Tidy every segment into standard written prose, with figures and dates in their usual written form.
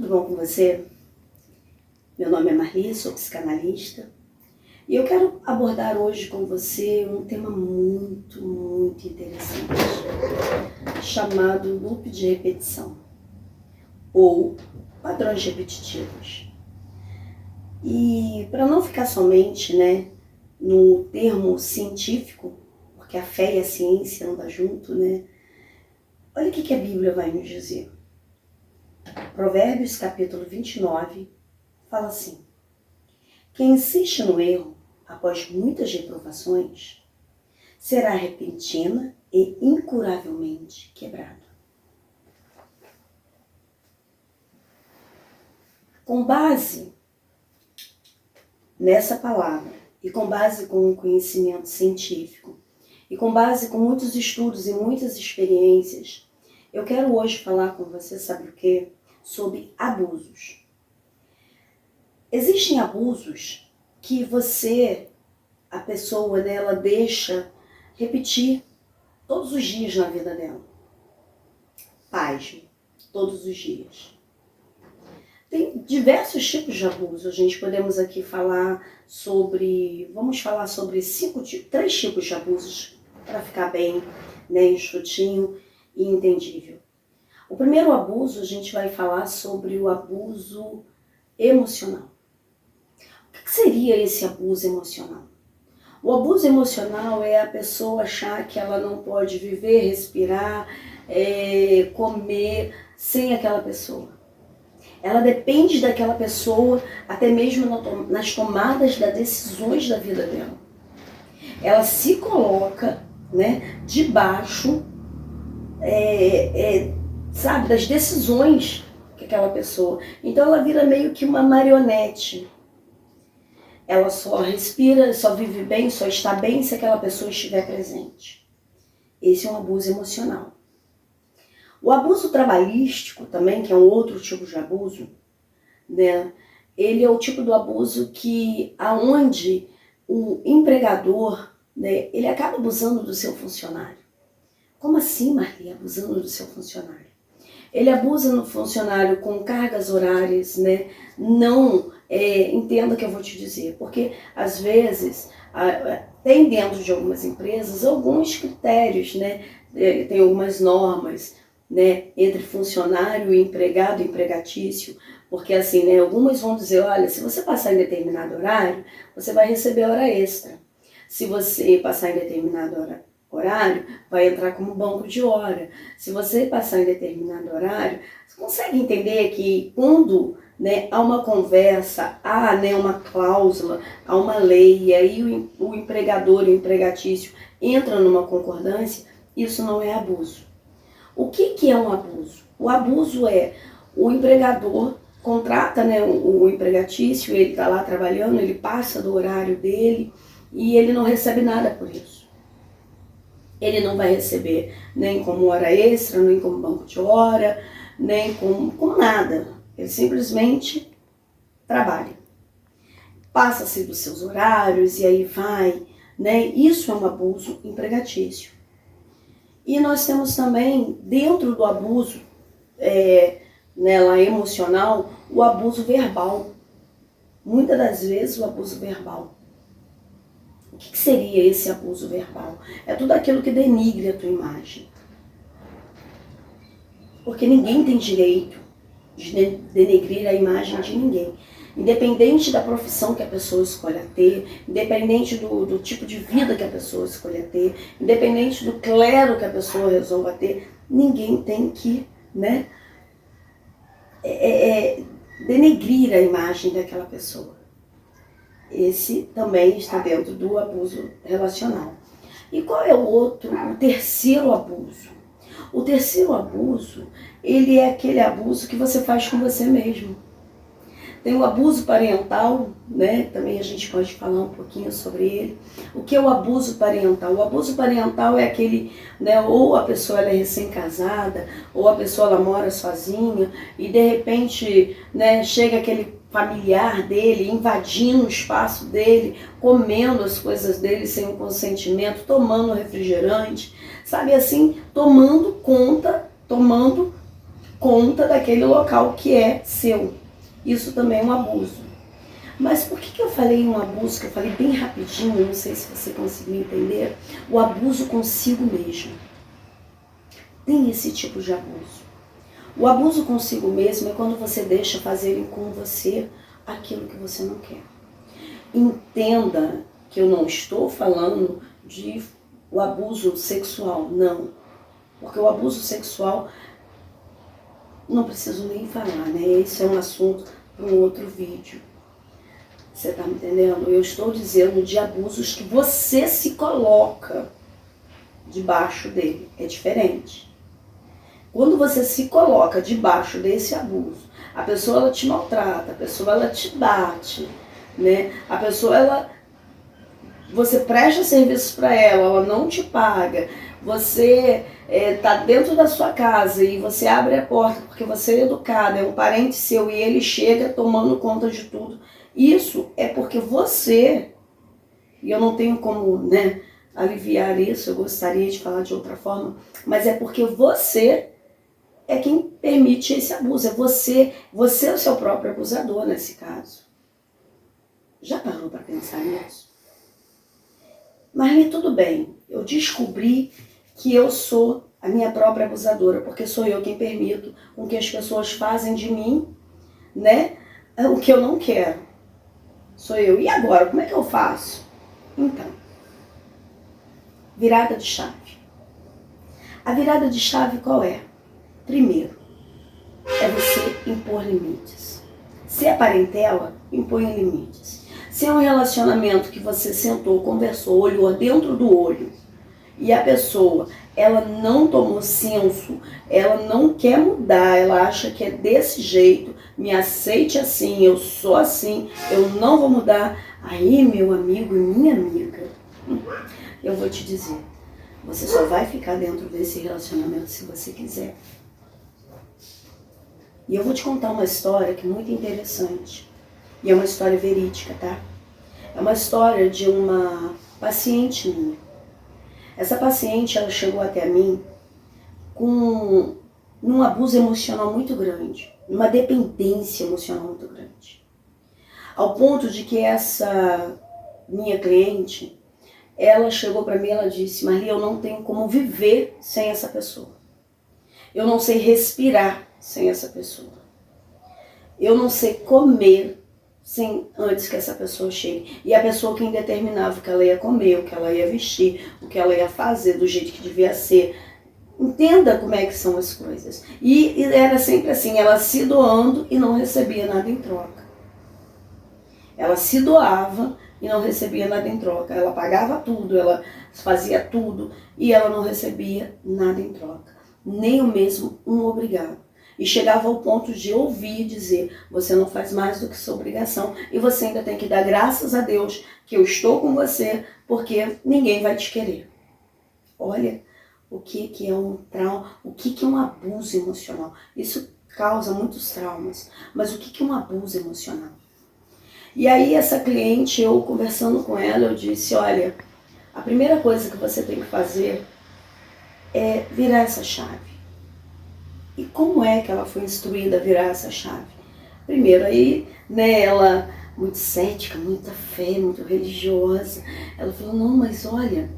Tudo bom com você? Meu nome é Marli, sou psicanalista e eu quero abordar hoje com você um tema muito interessante, chamado loop de repetição ou padrões repetitivos. E para não ficar somente, no termo científico, porque a fé e a ciência andam junto, olha o que a Bíblia vai nos dizer. Provérbios capítulo 29 fala assim: quem insiste no erro após muitas reprovações será repentina e incuravelmente quebrado. Com base nessa palavra e com base com o conhecimento científico e com base com muitos estudos e muitas experiências, eu quero hoje falar com você, sabe o quê? Sobre abusos. Existem abusos que a pessoa, ela deixa repetir todos os dias na vida dela. Pasme, todos os dias. Tem diversos tipos de abuso. A gente podemos aqui falar sobre, vamos falar sobre três tipos de abusos para ficar bem, enxutinho e entendível. O primeiro abuso, a gente vai falar sobre o abuso emocional. O que seria esse abuso emocional? O abuso emocional é a pessoa achar que ela não pode viver, respirar, comer sem aquela pessoa. Ela depende daquela pessoa até mesmo nas tomadas das decisões da vida dela. Ela se coloca, debaixo das decisões que aquela pessoa. Então ela vira meio que uma marionete. Ela só respira, só vive bem, só está bem se aquela pessoa estiver presente. Esse é um abuso emocional. O abuso trabalhístico também, que é um outro tipo de abuso, ele é o tipo do abuso aonde o empregador, ele acaba abusando do seu funcionário. Como assim, Marli, abusando do seu funcionário? Ele abusa no funcionário com cargas horárias, Não, entenda o que eu vou te dizer, porque às vezes tem dentro de algumas empresas alguns critérios, tem algumas normas, entre funcionário e empregado, empregatício, porque assim, algumas vão dizer, olha, se você passar em determinado horário, você vai receber hora extra. Se você passar em determinado horário, vai entrar como banco de hora. Se você passar em determinado horário, você consegue entender que quando há uma conversa, há uma cláusula, há uma lei, e aí o empregador e o empregatício entram numa concordância, isso não é abuso. O que é um abuso? O abuso é o empregador contrata o empregatício, ele está lá trabalhando, ele passa do horário dele e ele não recebe nada por isso. Ele não vai receber nem como hora extra, nem como banco de hora, nem com nada. Ele simplesmente trabalha. Passa-se dos seus horários e aí vai, Isso é um abuso empregatício. E nós temos também, dentro do abuso lá emocional, o abuso verbal. Muitas das vezes o abuso verbal. O que seria esse abuso verbal? É tudo aquilo que denigre a tua imagem. Porque ninguém tem direito de denegrir a imagem de ninguém. Independente da profissão que a pessoa escolha ter, independente do tipo de vida que a pessoa escolha ter, independente do clero que a pessoa resolva ter, ninguém tem que denegrir a imagem daquela pessoa. Esse também está dentro do abuso relacional. E qual é o terceiro abuso? O terceiro abuso, ele é aquele abuso que você faz com você mesmo. Tem o abuso parental, também a gente pode falar um pouquinho sobre ele. O que é o abuso parental? O abuso parental é aquele, ou a pessoa ela é recém-casada, ou a pessoa ela mora sozinha, e de repente chega aquele familiar dele, invadindo o espaço dele, comendo as coisas dele sem o consentimento, tomando refrigerante, sabe assim, tomando conta, tomando conta daquele local que é seu. Isso também é um abuso. Mas por que eu falei um abuso, que eu falei bem rapidinho, não sei se você conseguiu entender, o abuso consigo mesmo. Tem esse tipo de abuso. O abuso consigo mesmo é quando você deixa fazerem com você aquilo que você não quer. Entenda que eu não estou falando de o abuso sexual, não. Porque o abuso sexual, não preciso nem falar, né? Esse é um assunto para um outro vídeo. Você está me entendendo? Eu estou dizendo de abusos que você se coloca debaixo dele. É diferente. Quando você se coloca debaixo desse abuso, a pessoa ela te maltrata, a pessoa ela te bate, né? A pessoa você presta serviço para ela não te paga, você tá dentro da sua casa e você abre a porta porque você é educada, é um parente seu e ele chega tomando conta de tudo. Isso é porque você, e eu não tenho como, né, aliviar isso, eu gostaria de falar de outra forma, mas é porque você é quem permite esse abuso, é você é o seu próprio abusador nesse caso. Já parou para pensar nisso? Mas tudo bem, eu descobri que eu sou a minha própria abusadora, porque sou eu quem permito com que as pessoas fazem de mim, né, o que eu não quero. Sou eu. E agora, como é que eu faço? Então, virada de chave. A virada de chave qual é? Primeiro, é você impor limites. Se é parentela, impõe limites. Se é um relacionamento que você sentou, conversou, olhou dentro do olho e a pessoa, ela não tomou senso, ela não quer mudar, ela acha que é desse jeito, me aceite assim, eu sou assim, eu não vou mudar. Aí, meu amigo e minha amiga, eu vou te dizer, você só vai ficar dentro desse relacionamento se você quiser. E eu vou te contar uma história que é muito interessante. E é uma história verídica, tá? É uma história de uma paciente minha. Essa paciente, ela chegou até mim num abuso emocional muito grande, numa dependência emocional muito grande. Ao ponto de que essa minha cliente, ela chegou para mim e ela disse, Marli, eu não tenho como viver sem essa pessoa. Eu não sei respirar sem essa pessoa. Eu não sei comer sem antes que essa pessoa chegue. E a pessoa quem determinava o que ela ia comer, o que ela ia vestir, o que ela ia fazer, do jeito que devia ser. Entenda como é que são as coisas. E era sempre assim, ela se doando e não recebia nada em troca. Ela se doava e não recebia nada em troca. Ela pagava tudo, ela fazia tudo e ela não recebia nada em troca. Nem o mesmo um obrigado. E chegava ao ponto de ouvir dizer, você não faz mais do que sua obrigação e você ainda tem que dar graças a Deus que eu estou com você, porque ninguém vai te querer. Olha o que é um trauma, o que é um abuso emocional. Isso causa muitos traumas, mas o que é um abuso emocional? E aí essa cliente, eu conversando com ela, eu disse, olha, a primeira coisa que você tem que fazer é virar essa chave. E como é que ela foi instruída a virar essa chave? Primeiro, aí, né, ela, muito cética, muita fé, muito religiosa, ela falou, não, mas olha,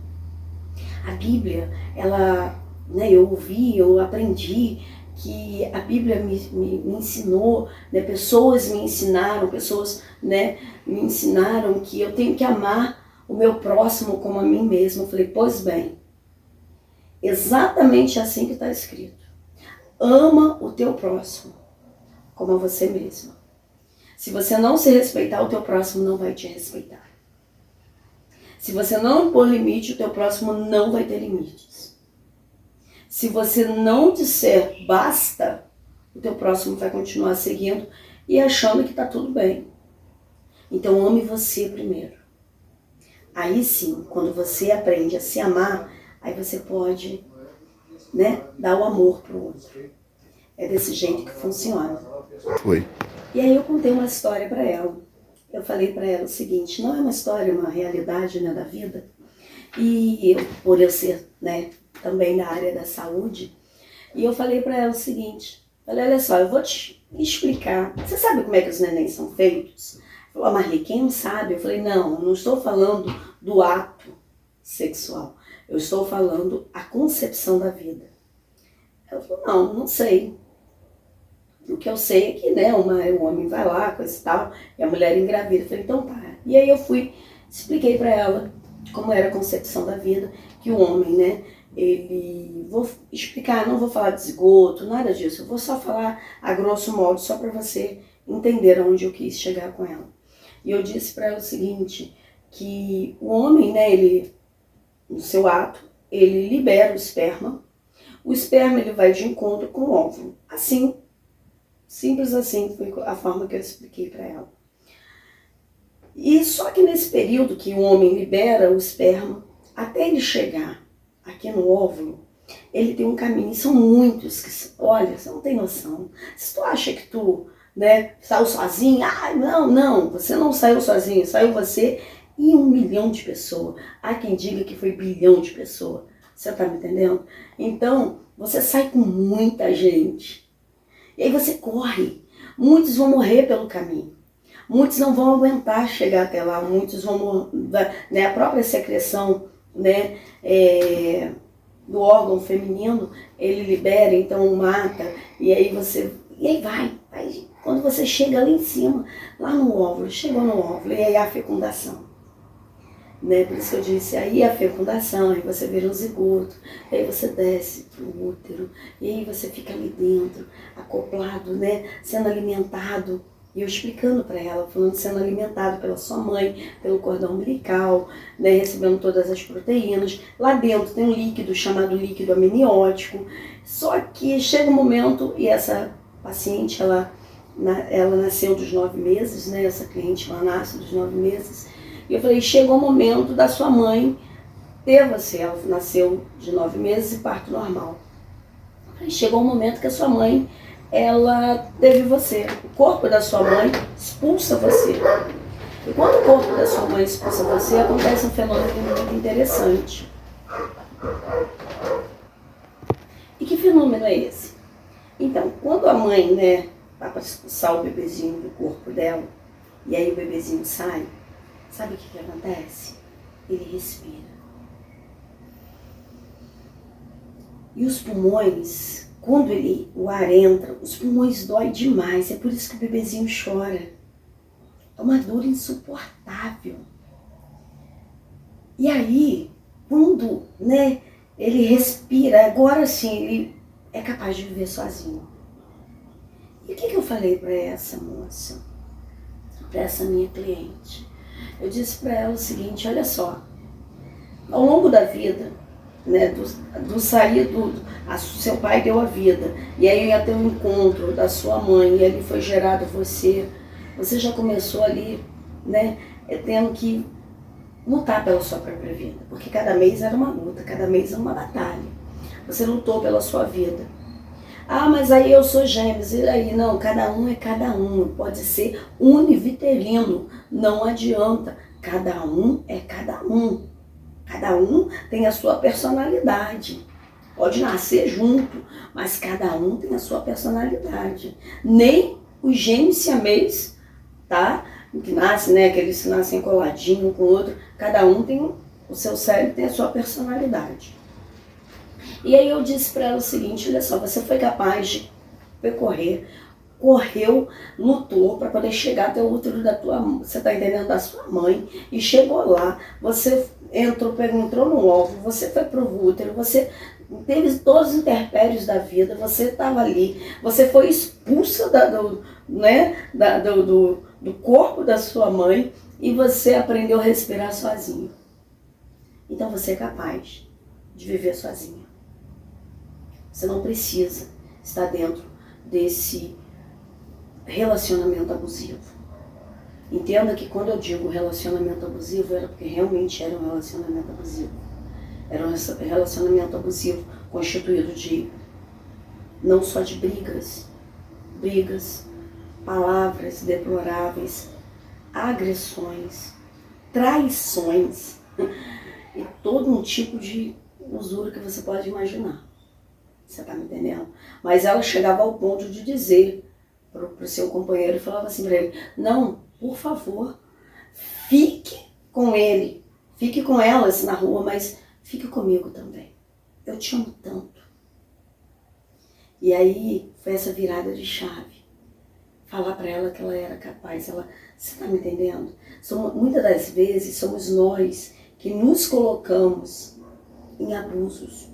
a Bíblia, ela, né, eu ouvi, eu aprendi que a Bíblia me ensinou, né, pessoas me ensinaram, né, me ensinaram que eu tenho que amar o meu próximo como a mim mesma. Eu falei, pois bem, exatamente assim que está escrito. Ama o teu próximo como a você mesmo. Se você não se respeitar, o teu próximo não vai te respeitar. Se você não impor limite, o teu próximo não vai ter limites. Se você não disser basta, o teu próximo vai continuar seguindo e achando que está tudo bem. Então ame você primeiro. Aí sim, quando você aprende a se amar, aí você pode, né, dar o amor para o outro. É desse jeito que funciona. Oi. E aí eu contei uma história para ela. Eu falei para ela o seguinte, não é uma história, uma realidade, né, da vida. E eu, por eu ser, né, também da área da saúde, e eu falei para ela o seguinte, Falei, olha só, eu vou te explicar. Você sabe como é que os nenéns são feitos? Falou, Marli, quem não sabe? Eu falei, não, eu não estou falando do ato sexual. Eu estou falando a concepção da vida. Ela falou, não, não sei. O que eu sei é que, né, o homem vai lá, coisa e tal, e a mulher engravida. Eu falei, então tá. E aí eu fui, expliquei para ela como era a concepção da vida, que o homem, né, ele, vou explicar, não vou falar de zigoto, nada disso, eu vou só falar a grosso modo, só para você entender aonde eu quis chegar com ela. E eu disse para ela o seguinte, que o homem, né, ele, no seu ato, ele libera o esperma ele vai de encontro com o óvulo. Assim, simples assim, foi a forma que eu expliquei para ela. E só que nesse período que o homem libera o esperma, até ele chegar aqui no óvulo, ele tem um caminho, são muitos que, olha, você não tem noção. Se tu acha que tu, né, saiu sozinho, não, você não saiu sozinho, saiu você e 1 milhão de pessoas. Há quem diga que foi bilhão de pessoas. Você tá me entendendo? Então, você sai com muita gente. E aí você corre. Muitos vão morrer pelo caminho. Muitos não vão aguentar chegar até lá. Muitos vão, né, a própria secreção, né, do órgão feminino, ele libera, então mata. E aí vai. Quando você chega lá em cima, lá no óvulo, chegou no óvulo, e aí a fecundação. Né? Por isso que eu disse, aí a fecundação, aí você vira um zigoto, aí você desce pro útero, e aí você fica ali dentro, acoplado, né? Sendo alimentado, e eu explicando para ela, falando sendo alimentado pela sua mãe, pelo cordão umbilical, né? Recebendo todas as proteínas. Lá dentro tem um líquido chamado líquido amniótico, só que chega um momento, e essa paciente, ela nasceu dos 9 meses, né? Essa cliente, ela nasce dos 9 meses, e eu falei, chegou o momento da sua mãe ter você. Ela nasceu de 9 meses e parto normal. Eu falei, chegou o momento que a sua mãe, ela teve você. O corpo da sua mãe expulsa você. E quando o corpo da sua mãe expulsa você, acontece um fenômeno muito interessante. E que fenômeno é esse? Então, quando a mãe, né, vai para expulsar o bebezinho do corpo dela, e aí o bebezinho sai, sabe o que acontece? Ele respira. E os pulmões, quando o ar entra, os pulmões doem demais. É por isso que o bebezinho chora. É uma dor insuportável. E aí, quando, né, ele respira, agora sim, ele é capaz de viver sozinho. E o que eu falei para essa moça? Para essa minha cliente? Eu disse para ela o seguinte, olha só, ao longo da vida, né, do sair seu pai deu a vida, e aí ia ter um encontro da sua mãe, e ali foi gerado você já começou ali, né, tendo que lutar pela sua própria vida, porque cada mês era uma luta, cada mês era uma batalha. Você lutou pela sua vida. Ah, mas aí eu sou gêmeos, e aí? Não, cada um é cada um, pode ser univitelino, não adianta, cada um é cada um. Cada um tem a sua personalidade, pode nascer junto, mas cada um tem a sua personalidade. Nem os gêmeos siamês, tá? Que nascem, né, aqueles que nascem coladinho um com o outro, cada um tem o seu cérebro, tem a sua personalidade. E aí eu disse para ela o seguinte, olha só, você foi capaz de percorrer, correu, lutou para poder chegar até o útero da tua, você tá entendendo, da sua mãe, e chegou lá, você entrou no óvulo, você foi pro útero, você teve todos os intempéries da vida, você estava ali, você foi expulsa do corpo da sua mãe e você aprendeu a respirar sozinho. Então você é capaz de viver sozinha. Você não precisa estar dentro desse relacionamento abusivo. Entenda que quando eu digo relacionamento abusivo, era porque realmente era um relacionamento abusivo. Era um relacionamento abusivo constituído de não só de brigas, palavras deploráveis, agressões, traições e todo um tipo de usura que você pode imaginar. Você tá me entendendo? Mas ela chegava ao ponto de dizer pro seu companheiro e falava assim para ele: não, por favor, fique com ele, fique com elas na rua, mas fique comigo também. Eu te amo tanto. E aí foi essa virada de chave. Falar para ela que ela era capaz. Você tá me entendendo? Muitas das vezes somos nós que nos colocamos em abusos.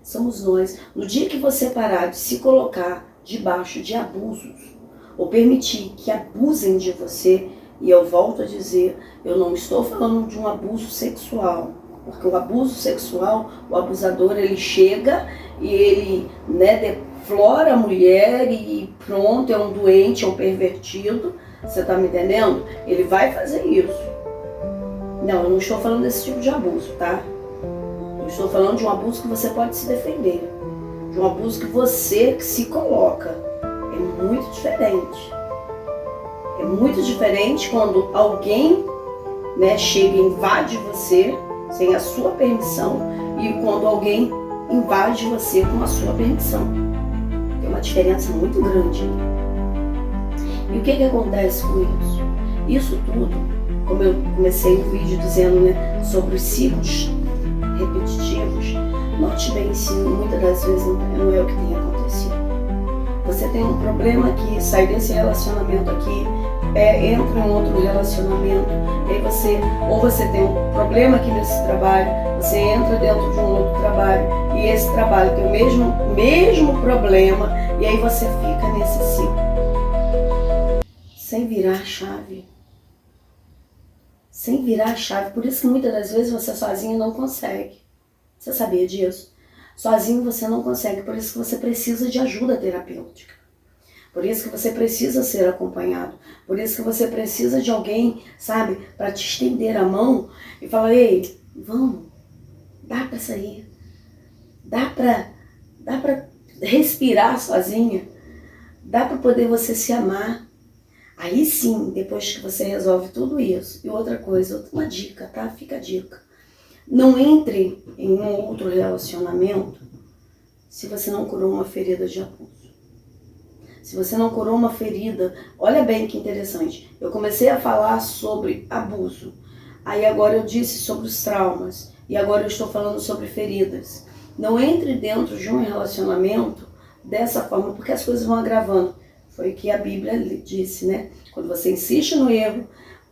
Somos nós. No dia que você parar de se colocar debaixo de abusos, ou permitir que abusem de você, e eu volto a dizer, eu não estou falando de um abuso sexual, porque o abuso sexual, o abusador, ele chega e ele, deflora a mulher e pronto, é um doente, é um pervertido, você tá me entendendo? Ele vai fazer isso. Não, eu não estou falando desse tipo de abuso, tá? Eu estou falando de um abuso que você pode se defender, de um abuso que você se coloca. É muito diferente. É muito diferente quando alguém, chega e invade você sem a sua permissão e quando alguém invade você com a sua permissão. Tem uma diferença muito grande. E o que acontece com isso? Isso tudo, como eu comecei o vídeo dizendo, sobre os ciclos repetitivos, note bem se muitas das vezes não é o que tem acontecido. Você tem um problema aqui, sai desse relacionamento aqui, entra em outro relacionamento, aí você tem um problema aqui nesse trabalho, você entra dentro de um outro trabalho, e esse trabalho tem o mesmo problema, e aí você fica nesse ciclo. Sem virar chave. Sem virar chave. Por isso que muitas das vezes você sozinho não consegue. Você sabia disso? Sozinho você não consegue, por isso que você precisa de ajuda terapêutica. Por isso que você precisa ser acompanhado. Por isso que você precisa de alguém, sabe, para te estender a mão e falar: ei, vamos, dá para sair. Dá para respirar sozinha. Dá para poder você se amar. Aí sim, depois que você resolve tudo isso. E outra coisa, uma dica, tá? Fica a dica. Não entre em um outro relacionamento se você não curou uma ferida de abuso. Se você não curou uma ferida, olha bem que interessante. Eu comecei a falar sobre abuso. Aí agora eu disse sobre os traumas. E agora eu estou falando sobre feridas. Não entre dentro de um relacionamento dessa forma, porque as coisas vão agravando. Foi o que a Bíblia disse, Quando você insiste no erro,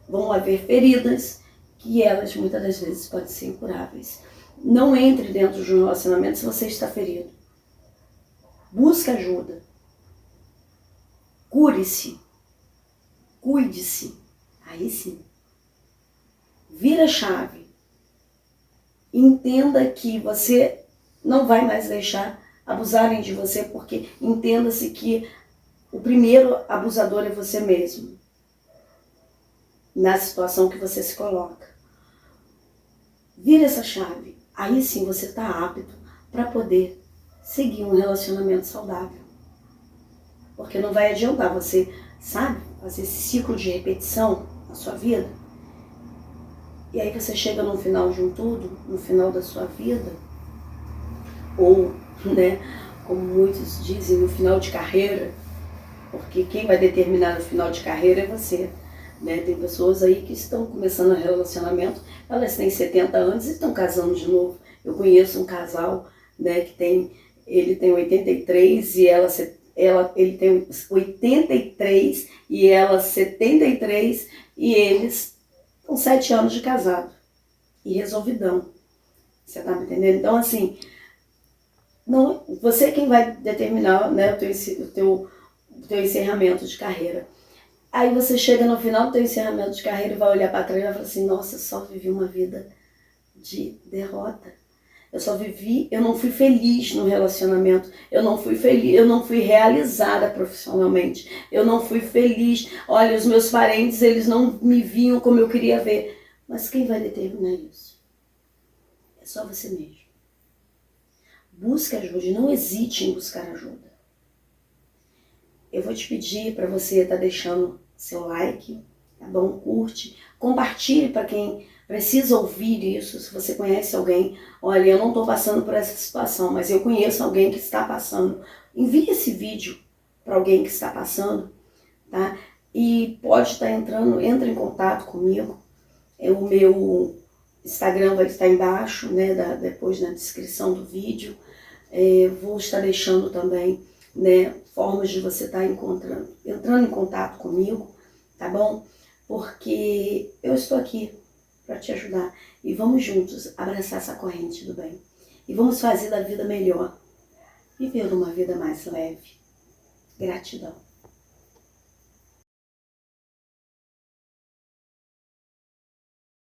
vão haver feridas que elas muitas das vezes podem ser incuráveis. Não entre dentro de um relacionamento se você está ferido. Busque ajuda. Cure-se. Cuide-se. Aí sim. Vira a chave. Entenda que você não vai mais deixar abusarem de você, porque entenda-se que o primeiro abusador é você mesmo. Na situação que você se coloca. Vira essa chave. Aí sim você está apto para poder seguir um relacionamento saudável. Porque não vai adiantar você, sabe, fazer esse ciclo de repetição na sua vida. E aí você chega no final de um tudo, no final da sua vida, ou, como muitos dizem, no final de carreira, porque quem vai determinar no final de carreira é você. Tem pessoas aí que estão começando um relacionamento, elas têm 70 anos e estão casando de novo. Eu conheço um casal, ele tem 83 e ele tem 83 e ela 73 e eles estão 7 anos de casado. E resolvidão. Você tá me entendendo? Então, assim, não, você é quem vai determinar o teu encerramento de carreira. Aí você chega no final do teu encerramento de carreira e vai olhar para trás e vai falar assim: nossa, só vivi uma vida de derrota. Eu não fui feliz no relacionamento, eu não fui realizada profissionalmente, eu não fui feliz. Olha, os meus parentes, eles não me viam como eu queria ver. Mas quem vai determinar isso? É só você mesmo. Busque ajuda, não hesite em buscar ajuda. Eu vou te pedir para você estar deixando seu like, tá bom? Curte, compartilhe para quem precisa ouvir isso. Se você conhece alguém, olha, eu não estou passando por essa situação, mas eu conheço alguém que está passando. Envie esse vídeo para alguém que está passando, tá? E pode estar entrando, entra em contato comigo. O meu Instagram vai estar embaixo, né, depois na descrição do vídeo. Vou estar deixando também, né, formas de você estar entrando em contato comigo, tá bom? Porque eu estou aqui para te ajudar. E vamos juntos abraçar essa corrente do bem. E vamos fazer da vida melhor. Viver uma vida mais leve. Gratidão.